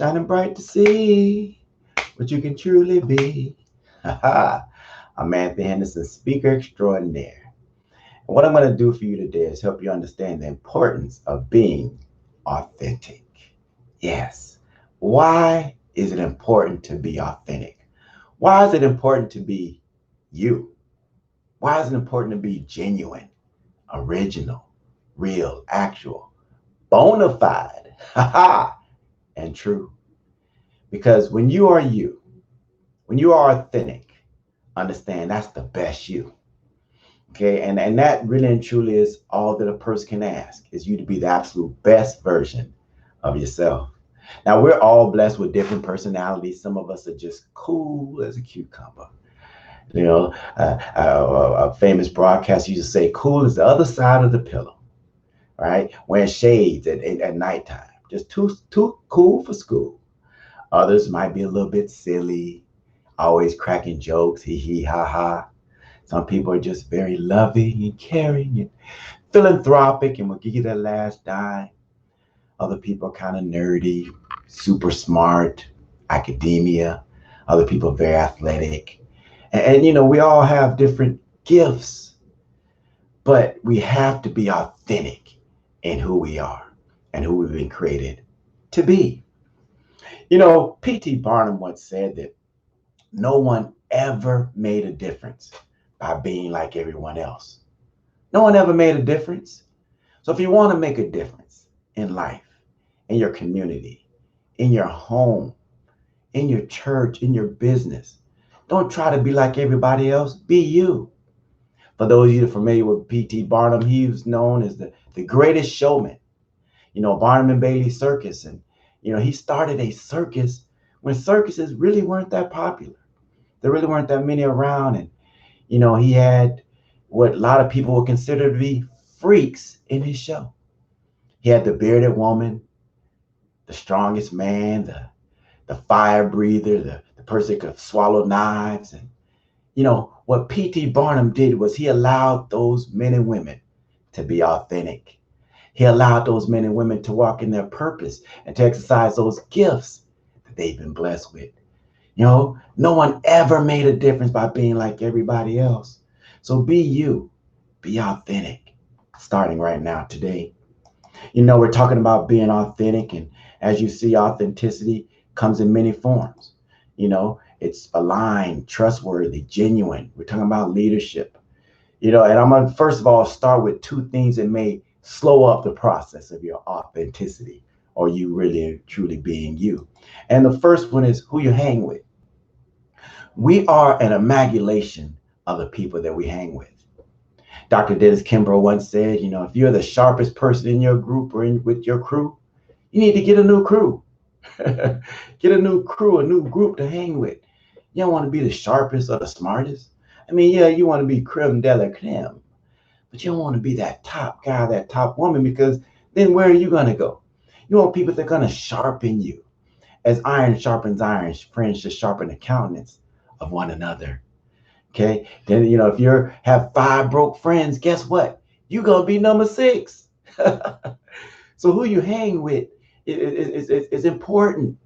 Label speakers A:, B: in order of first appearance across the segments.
A: shining bright to see what you can truly be. I'm Anthony Henderson, speaker extraordinaire. And what I'm going to do for you today is help you understand the importance of being authentic. Yes. Why is it important to be authentic? Why is it important to be you? Why is it important to be genuine, original, real, actual, bona fide, and true? Because when you are you, when you are authentic, understand that's the best you. Okay. And that really and truly is all that a person can ask is you to be the absolute best version of yourself. Now we're all blessed with different personalities. Some of us are just cool as a cucumber. A famous broadcaster used to say, "Cool is the other side of the pillow." Right? Wearing shades at nighttime, just too cool for school. Others might be a little bit silly, always cracking jokes, hee hee ha ha. Some people are just very loving and caring and philanthropic and will give you their last dime. Other people are kind of nerdy, super smart, academia. Other people are very athletic. We all have different gifts, but we have to be authentic in who we are and who we've been created to be. P.T. Barnum once said that no one ever made a difference by being like everyone else. No one ever made a difference. So if you want to make a difference in life, in your community, in your home, in your church, in your business, don't try to be like everybody else. Be you. For those of you that are familiar with P.T. Barnum, he was known as the greatest showman. Barnum and Bailey Circus. And, he started a circus when circuses really weren't that popular. There really weren't that many around. And, he had what a lot of people would consider to be freaks in his show. He had the bearded woman, the strongest man, the fire breather, the person that could swallow knives. And, what P.T. Barnum did was he allowed those men and women to be authentic. He allowed those men and women to walk in their purpose and to exercise those gifts that they've been blessed with. No one ever made a difference by being like everybody else. So be you, be authentic, starting right now today. We're talking about being authentic, and as you see, authenticity comes in many forms. It's aligned, trustworthy, genuine. We're talking about leadership. And I'm going to first of all start with two things that may slow up the process of your authenticity or you really truly being you. And the first one is who you hang with. We are an amalgamation of the people that we hang with. Dr. Dennis Kimbrough once said, if you're the sharpest person in your group or with your crew, you need to get a new crew. Get a new crew, a new group to hang with. You don't want to be the sharpest or the smartest. I mean, yeah, you want to be creme de la creme, but you don't want to be that top guy, that top woman, because then where are you going to go? You want people that are going to sharpen you. As iron sharpens iron, friends should sharpen the countenance of one another. Okay. Then, if you have five broke friends, guess what? You're going to be number six. So who you hang with is important.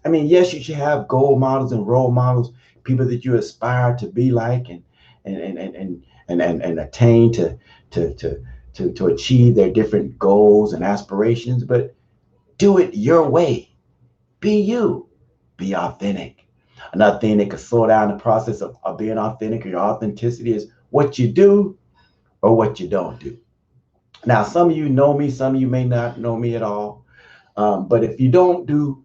A: I mean, yes, you should have goal models and role models, people that you aspire to be like and attain to achieve their different goals and aspirations, but do it your way. Be you. Be authentic. Another thing that could slow down the process of being authentic or your authenticity is what you do or what you don't do. Now, some of you know me, some of you may not know me at all. But if you don't do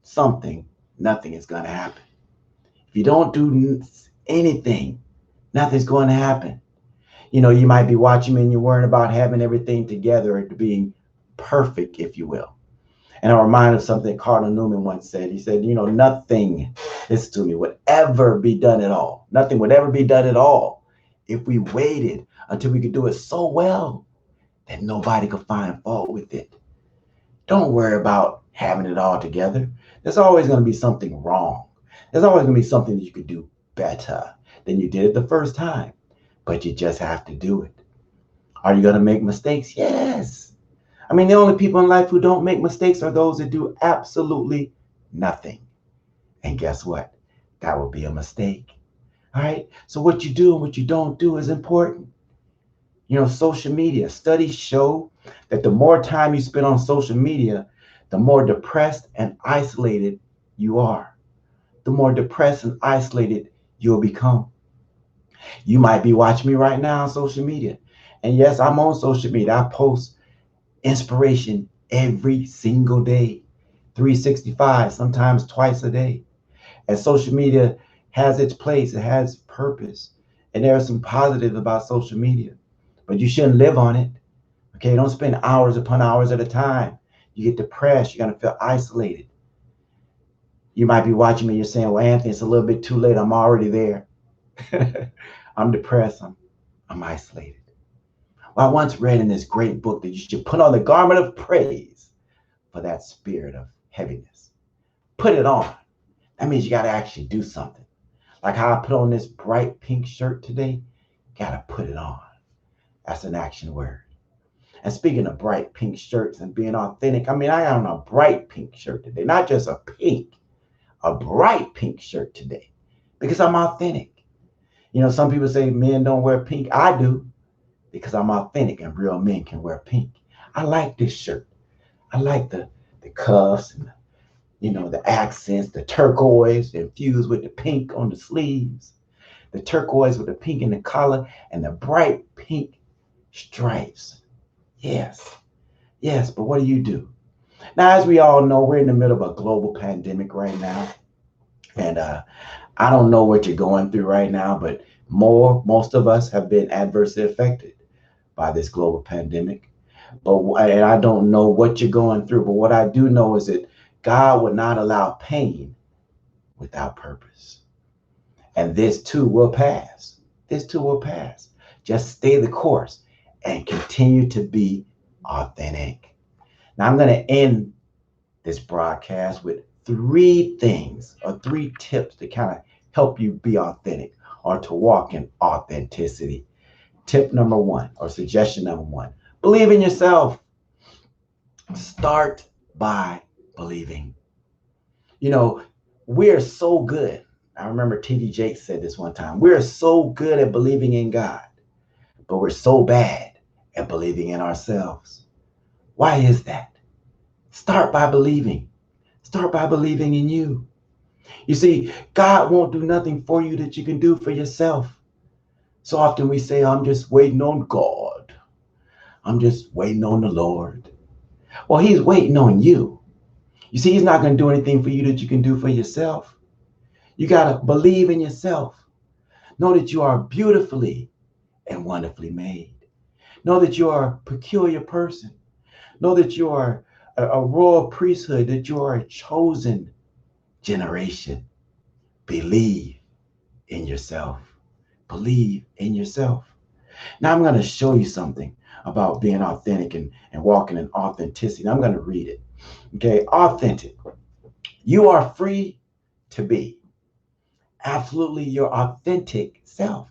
A: something, nothing is going to happen. If you don't do anything, nothing's going to happen. You might be watching me and you're worrying about having everything together or being perfect, if you will. And I'm reminded of something Cardinal Newman once said. He said, nothing, listen to me, would ever be done at all. Nothing would ever be done at all if we waited until we could do it so well that nobody could find fault with it. Don't worry about having it all together. There's always going to be something wrong. There's always going to be something that you could do better than you did it the first time. But you just have to do it. Are you going to make mistakes? Yes. I mean, the only people in life who don't make mistakes are those that do absolutely Nothing. And guess what? That would be a mistake. All right. So what you do and what you don't do is important. Social media studies show that the more time you spend on social media, the more depressed and isolated you are. The more depressed and isolated you'll become. You might be watching me right now on social media. And yes, I'm on social media. I post inspiration every single day, 365, sometimes twice a day. And social media has its place, it has purpose. And there are some positives about social media, but you shouldn't live on it. Okay, don't spend hours upon hours at a time. You get depressed, you're going to feel isolated. You might be watching me, you're saying, well, Anthony, it's a little bit too late. I'm already there. I'm depressed. I'm isolated. Well, I once read in this great book that you should put on the garment of praise for that spirit of heaviness. Put it on. That means you got to actually do something. Like how I put on this bright pink shirt today, got to put it on. That's an action word. And speaking of bright pink shirts and being authentic, I got on a bright pink shirt today, not just a bright pink shirt today, because I'm authentic. Some people say men don't wear pink. I do, because I'm authentic, and real men can wear pink. I like this shirt. I like the cuffs and the accents, the turquoise infused with the pink on the sleeves, the turquoise with the pink in the collar, and the bright pink stripes. Yes, but what do? Now, as we all know, we're in the middle of a global pandemic right now. And I don't know what you're going through right now, but most of us have been adversely affected by this global pandemic. And I don't know what you're going through, but what I do know is that God would not allow pain without purpose. And this too will pass. This too will pass. Just stay the course and continue to be authentic. Now, I'm going to end this broadcast with 3 things or 3 tips to kind of help you be authentic or to walk in authenticity. Tip number 1, or suggestion number 1, believe in yourself. Start by believing. We're so good. I remember T.D. Jakes said this one time. We're so good at believing in God, but we're so bad at believing in ourselves. Why is that? Start by believing. Start by believing in you. You see, God won't do nothing for you that you can do for yourself. So often we say, I'm just waiting on God. I'm just waiting on the Lord. Well, he's waiting on you. You see, he's not going to do anything for you that you can do for yourself. You got to believe in yourself. Know that you are beautifully and wonderfully made. Know that you are a peculiar person. Know that you are a royal priesthood, that you are a chosen generation. Believe in yourself. Believe in yourself. Now I'm going to show you something about being authentic and walking in authenticity. I'm going to read it. Okay, authentic. You are free to be absolutely your authentic self.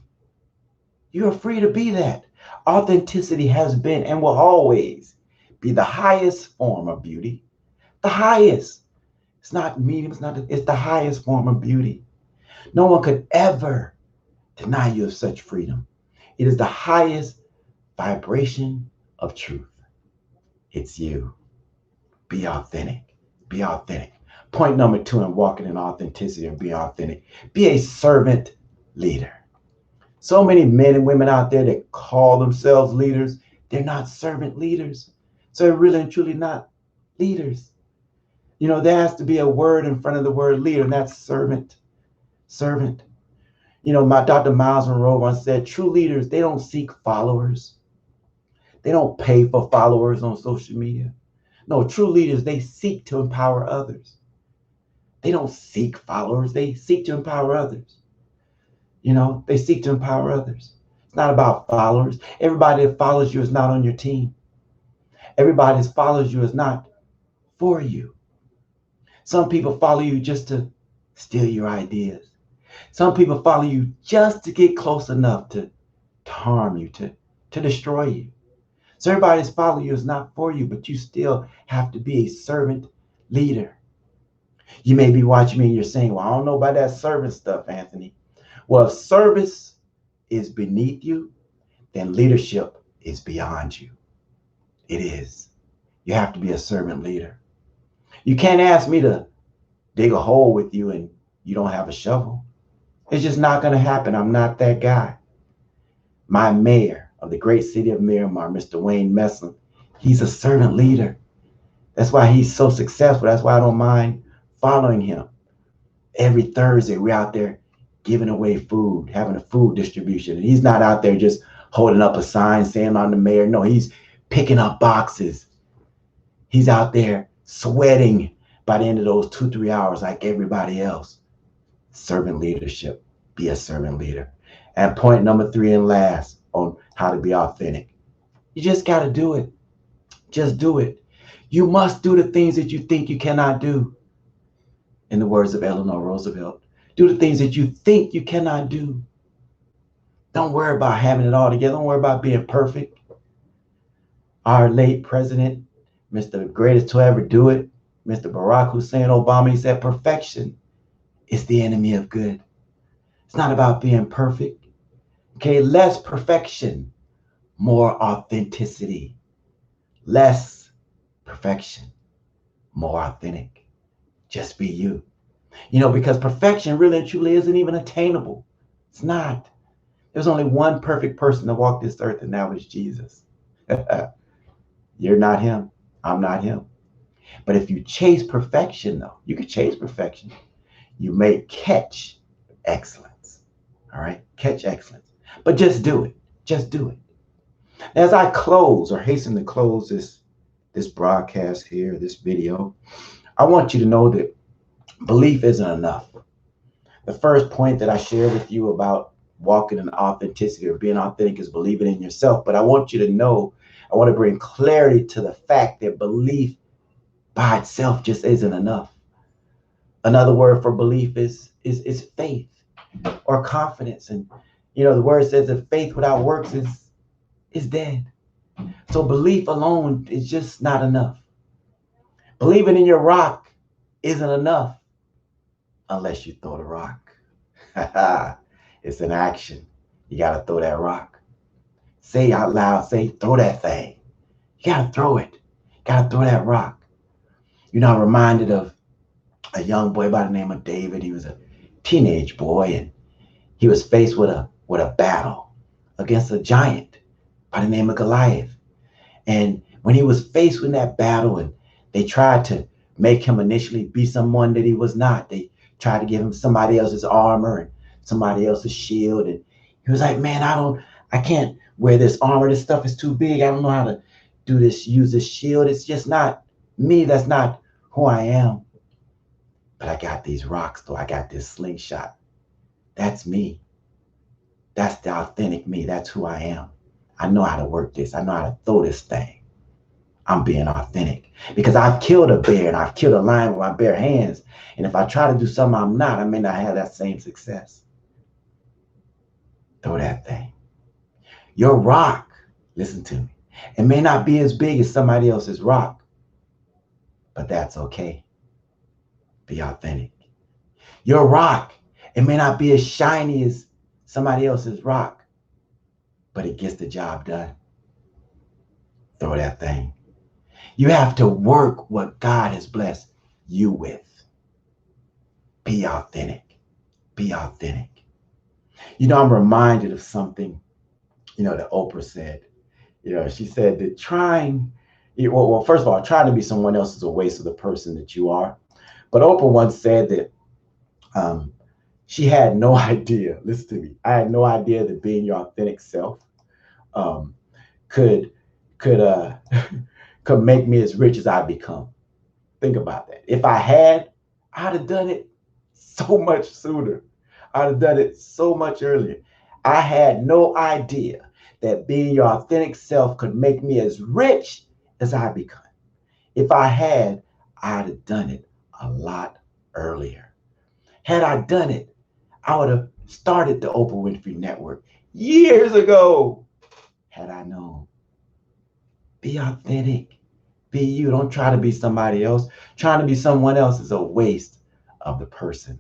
A: You are free to be that. Authenticity has been and will always be the highest form of beauty. The highest. It's not medium, it's the highest form of beauty. No one could ever deny you of such freedom. It is the highest vibration of truth. It's you. Be authentic. Be authentic. Point number 2 in walking in authenticity and being authentic. Be a servant leader. So many men and women out there that call themselves leaders, they're not servant leaders. So they're really and truly not leaders. There has to be a word in front of the word leader, and that's servant. Servant. My Dr. Miles Monroe once said, true leaders, they don't seek followers. They don't pay for followers on social media. No, true leaders, they seek to empower others. They don't seek followers. They seek to empower others. They seek to empower others. It's not about followers. Everybody that follows you is not on your team. Everybody that follows you is not for you. Some people follow you just to steal your ideas. Some people follow you just to get close enough to harm you, to destroy you. So everybody that's following you is not for you, but you still have to be a servant leader. You may be watching me and you're saying, well, I don't know about that servant stuff, Anthony. Well, if service is beneath you, then leadership is beyond you. It is. You have to be a servant leader. You can't ask me to dig a hole with you and you don't have a shovel. It's just not going to happen. I'm not that guy. My mayor of the great city of Miramar, Mr. Wayne Messlin, he's a servant leader. That's why he's so successful. That's why I don't mind following him. Every Thursday, we're out there giving away food, having a food distribution. And he's not out there just holding up a sign saying I'm the mayor. No, he's picking up boxes. He's out there sweating by the end of those 2-3 hours like everybody else. Servant leadership. Be a servant leader. And point number 3 and last on how to be authentic. You just got to do it. Just do it. You must do the things that you think you cannot do. In the words of Eleanor Roosevelt, do the things that you think you cannot do. Don't worry about having it all together. Don't worry about being perfect. Our late president, Mr. Greatest to ever do it, Mr. Barack Hussein Obama, he said, perfection is the enemy of good. It's not about being perfect. Okay, less perfection, more authenticity. Less perfection, more authentic. Just be you. Because perfection really and truly isn't even attainable. It's not. There's only one perfect person to walk this earth, and that was Jesus. You're not him. I'm not him. But if you chase perfection, though, you can chase perfection. You may catch excellence. All right? Catch excellence. But just do it. Just do it. As I close or hasten to close this broadcast here, this video, I want you to know that belief isn't enough. The first point that I shared with you about walking in authenticity or being authentic is believing in yourself. But I want you to know, I want to bring clarity to the fact that belief by itself just isn't enough. Another word for belief is faith or confidence. And the word says that faith without works is dead. So belief alone is just not enough. Believing in your rock isn't enough unless you throw the rock. It's an action. You got to throw that rock. Say out loud, say, throw that thing. You got to throw it. Got to throw that rock. I'm reminded of a young boy by the name of David. He was a teenage boy, and he was faced with a battle against a giant by the name of Goliath. And when he was faced with that battle, and they tried to make him initially be someone that he was not. They tried to give him somebody else's armor and somebody else's shield. And he was like, man, I can't wear this armor. This stuff is too big. I don't know how to do this, use this shield. It's just not me. That's not who I am. But I got these rocks, though. I got this slingshot. That's me. That's the authentic me. That's who I am. I know how to work this. I know how to throw this thing. I'm being authentic because I've killed a bear and I've killed a lion with my bare hands. And if I try to do something I'm not, I may not have that same success. Throw that thing. Your rock, listen to me, it may not be as big as somebody else's rock, but that's okay. Be authentic. Your rock, it may not be as shiny as somebody else's rock, but it gets the job done. Throw that thing. You have to work what God has blessed you with. Be authentic. Be authentic. I'm reminded of something, that Oprah said. She said that first of all, trying to be someone else is a waste of the person that you are. But Oprah once said that she had no idea, listen to me, I had no idea that being your authentic self could could make me as rich as I've become. Think about that. If I had, I'd have done it so much sooner. I'd have done it so much earlier. I had no idea that being your authentic self could make me as rich as I've become. If I had, I'd have done it a lot earlier. Had I done it, I would have started the Oprah Winfrey Network years ago. Had I known. Be authentic. Be you. Don't try to be somebody else. Trying to be someone else is a waste of the person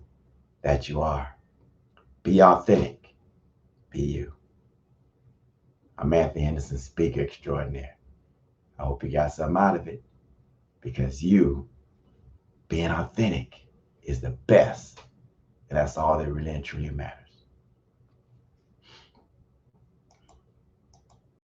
A: that you are. Be authentic. Be you. I'm Anthony Henderson, speaker extraordinaire. I hope you got something out of it, because you being authentic is the best. And that's all that really and truly matters.